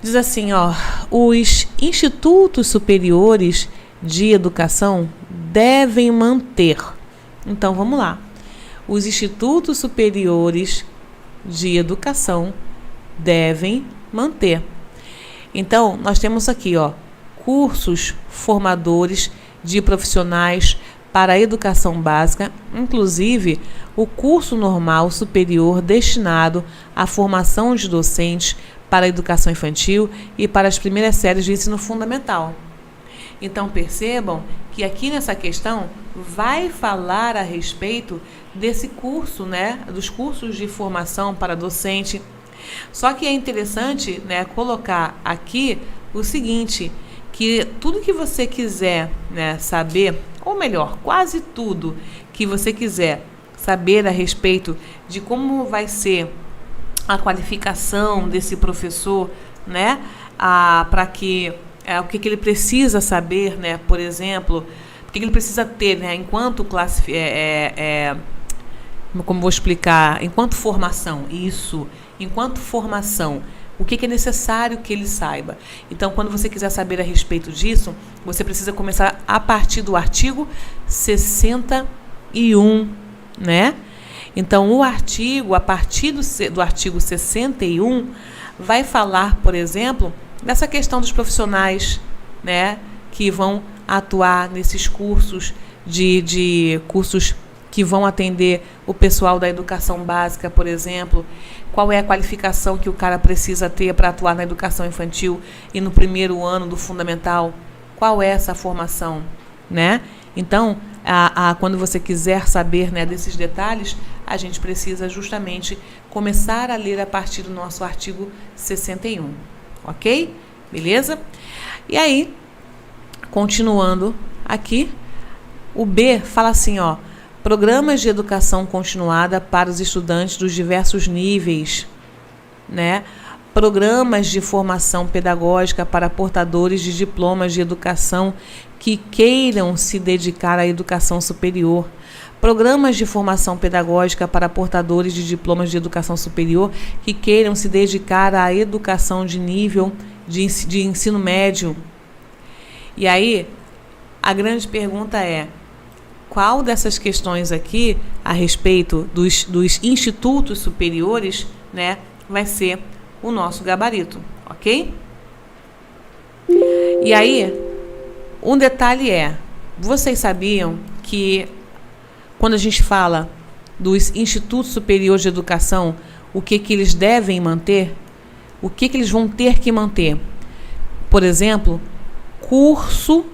Diz assim, ó, os institutos superiores de educação devem manter. Então, vamos lá. Os institutos superiores de educação devem manter. Então, nós temos aqui, ó, cursos formadores de profissionais para a educação básica, inclusive o curso normal superior destinado à formação de docentes para a educação infantil e para as primeiras séries de ensino fundamental. Então, percebam que aqui nessa questão vai falar a respeito desse curso, né, dos cursos de formação para docente. Só que é interessante, né, colocar aqui o seguinte, que tudo que você quiser, né, saber, ou melhor, quase tudo que você quiser saber a respeito de como vai ser a qualificação desse professor, né, para que o que ele precisa saber, né, por exemplo, o que ele precisa ter, né, enquanto como vou explicar, enquanto formação, enquanto formação, o que é necessário que ele saiba. Então, quando você quiser saber a respeito disso, você precisa começar a partir do artigo 61, né? Então, o artigo, a partir do artigo 61, vai falar, por exemplo, dessa questão dos profissionais, né, que vão atuar nesses cursos de cursos que vão atender o pessoal da educação básica, por exemplo, qual é a qualificação que o cara precisa ter para atuar na educação infantil e no primeiro ano do fundamental, qual é essa formação, né? Então, quando você quiser saber, né, desses detalhes, a gente precisa justamente começar a ler a partir do nosso artigo 61, ok? Beleza? E aí, continuando aqui, o B fala assim, ó, programas de educação continuada para os estudantes dos diversos níveis, né? Programas de formação pedagógica para portadores de diplomas de educação que queiram se dedicar à educação superior. Programas de formação pedagógica para portadores de diplomas de educação superior que queiram se dedicar à educação de nível de ensino médio. E aí, a grande pergunta é, qual dessas questões aqui, a respeito dos institutos superiores, né, vai ser o nosso gabarito, ok? E aí, um detalhe é, vocês sabiam que quando a gente fala dos institutos superiores de educação, o que eles devem manter? O que eles vão ter que manter? Por exemplo, curso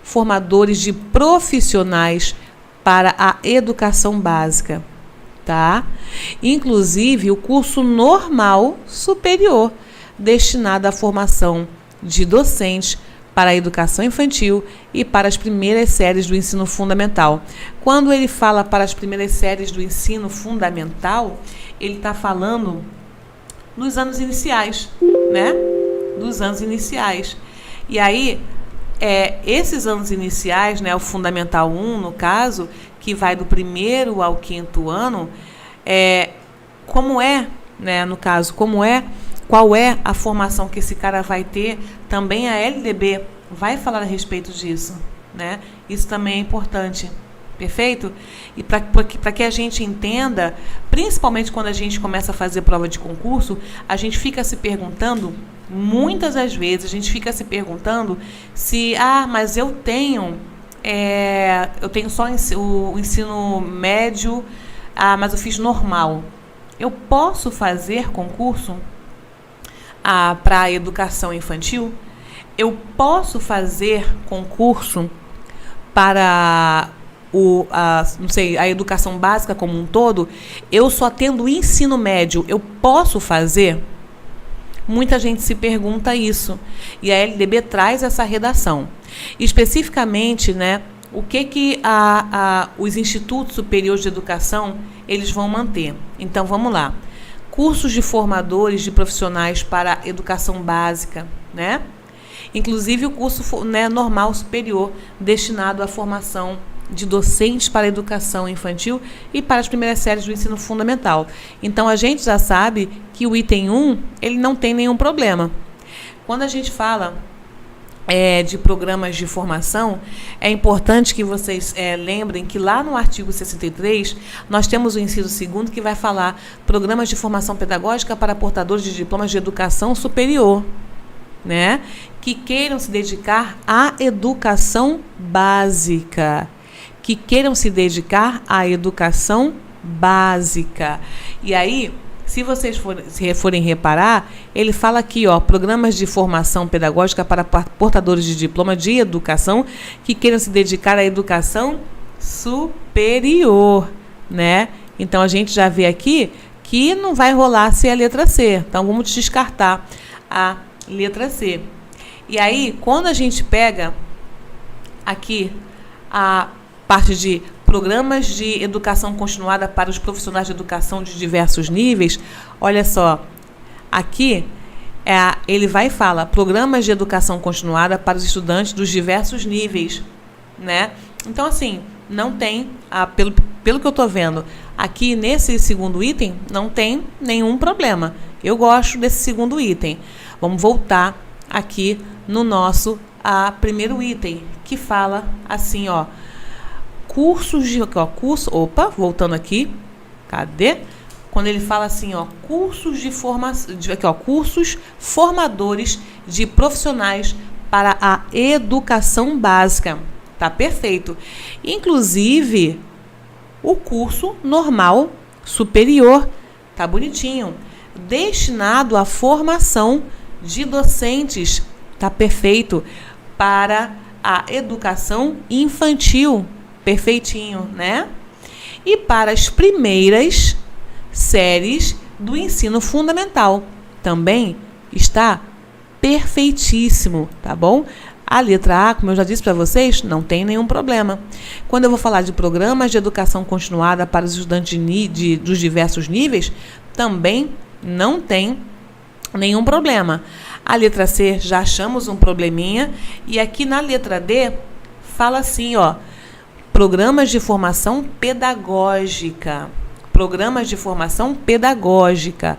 formadores de profissionais para a educação básica, tá? Inclusive o curso normal superior, destinado à formação de docentes para a educação infantil e para as primeiras séries do ensino fundamental. Quando ele fala para as primeiras séries do ensino fundamental, ele está falando dos anos iniciais, né? Dos anos iniciais. E aí, esses anos iniciais, né, o Fundamental 1, no caso, que vai do 1º ao 5º ano, qual é a formação que esse cara vai ter, também a LDB vai falar a respeito disso, né? Isso também é importante, perfeito? E para que a gente entenda, principalmente quando a gente começa a fazer prova de concurso, a gente fica se perguntando, muitas das vezes, a gente fica se perguntando se, mas eu tenho só o ensino médio, mas eu fiz normal. Eu posso fazer concurso para a educação infantil? Eu posso fazer concurso para a educação básica como um todo? Eu só tendo ensino médio, eu posso fazer? Muita gente se pergunta isso. E a LDB traz essa redação. Especificamente, né, o que os institutos superiores de educação eles vão manter. Então, vamos lá. Cursos de formadores de profissionais para educação básica, né? Inclusive o curso, né, normal superior, destinado à formação de docentes para a educação infantil e para as primeiras séries do ensino fundamental. Então, a gente já sabe que o item 1, ele não tem nenhum problema. Quando a gente fala de programas de formação, é importante que vocês lembrem que lá no artigo 63, nós temos o inciso 2º que vai falar programas de formação pedagógica para portadores de diplomas de educação superior, né? Que queiram se dedicar à educação básica. Que queiram se dedicar à educação básica. E aí, se vocês forem reparar, ele fala aqui, ó, programas de formação pedagógica para portadores de diploma de educação que queiram se dedicar à educação superior, né? Então, a gente já vê aqui que não vai rolar ser a letra C. Então, vamos descartar a letra C. E aí, quando a gente pega aqui a parte de programas de educação continuada para os profissionais de educação de diversos níveis, olha só, aqui ele vai e fala programas de educação continuada para os estudantes dos diversos níveis, né? Então, assim, não tem, pelo que eu estou vendo, aqui nesse segundo item, não tem nenhum problema. Eu gosto desse segundo item. Vamos voltar aqui no nosso primeiro item, que fala assim, ó, cursos de... voltando aqui. Cadê? Quando ele fala assim, ó, cursos de formação... cursos formadores de profissionais para a educação básica. Tá perfeito. Inclusive, o curso normal superior. Tá bonitinho. Destinado à formação de docentes. Tá perfeito. Para a educação infantil. Perfeitinho, né? E para as primeiras séries do ensino fundamental. Também está perfeitíssimo, tá bom? A letra A, como eu já disse para vocês, não tem nenhum problema. Quando eu vou falar de programas de educação continuada para os estudantes dos diversos níveis, também não tem nenhum problema. A letra C, já achamos um probleminha. E aqui na letra D, fala assim, ó, programas de formação pedagógica. Programas de formação pedagógica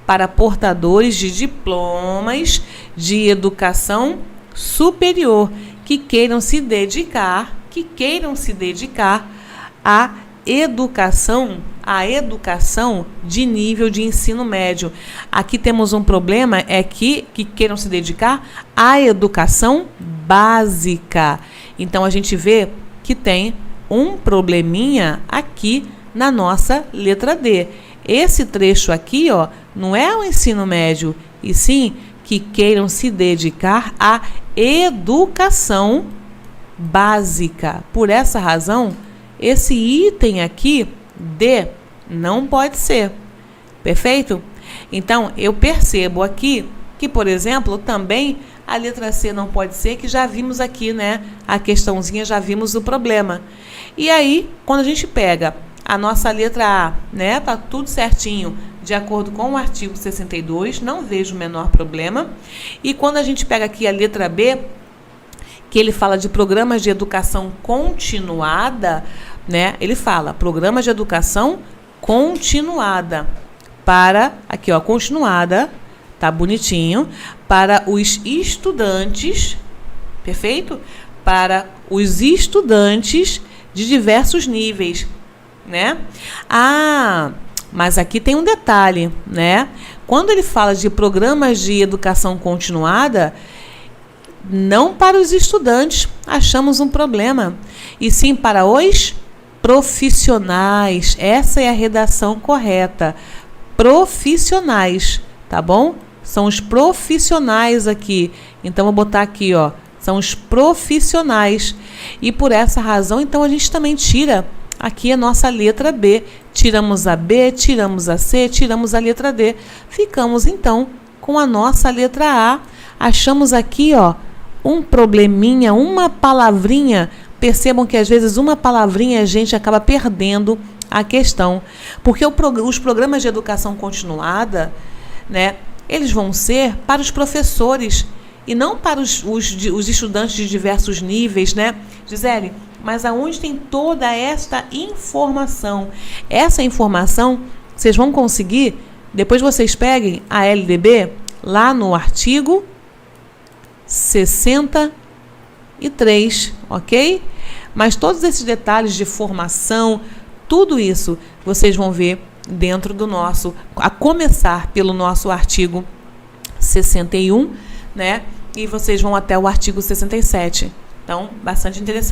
para portadores de diplomas de educação superior que queiram se dedicar à educação de nível de ensino médio. Aqui temos um problema, que queiram se dedicar à educação básica. Então, a gente vê que tem um probleminha aqui na nossa letra D. Esse trecho aqui, ó, não é o ensino médio, e sim que queiram se dedicar à educação básica. Por essa razão, esse item aqui, D, não pode ser. Perfeito? Então, eu percebo aqui que, por exemplo, também a letra C não pode ser, que já vimos aqui, né? A questãozinha, já vimos o problema. E aí, quando a gente pega a nossa letra A, né? Tá tudo certinho, de acordo com o artigo 62, não vejo o menor problema. E quando a gente pega aqui a letra B, que ele fala de programas de educação continuada, né? Ele fala programas de educação continuada para, aqui ó, continuada, tá bonitinho, para os estudantes, perfeito? Para os estudantes de diversos níveis, né? Ah, mas aqui tem um detalhe, né? Quando ele fala de programas de educação continuada, não para os estudantes, achamos um problema, e sim para os profissionais. Essa é a redação correta. Profissionais, tá bom? São os profissionais aqui. Então, vou botar aqui, ó. São os profissionais. E por essa razão, então, a gente também tira aqui a nossa letra B. Tiramos a B, tiramos a C, tiramos a letra D. Ficamos, então, com a nossa letra A. Achamos aqui, ó, um probleminha, uma palavrinha. Percebam que, às vezes, uma palavrinha a gente acaba perdendo a questão. Porque os programas de educação continuada, né, eles vão ser para os professores e não para os estudantes de diversos níveis, né? Gisele, mas aonde tem toda esta informação. Essa informação vocês vão conseguir, depois vocês peguem a LDB lá no artigo 63, ok? Mas todos esses detalhes de formação, tudo isso vocês vão ver dentro do nosso, a começar pelo nosso artigo 61, né? E vocês vão até o artigo 67. Então, bastante interessante.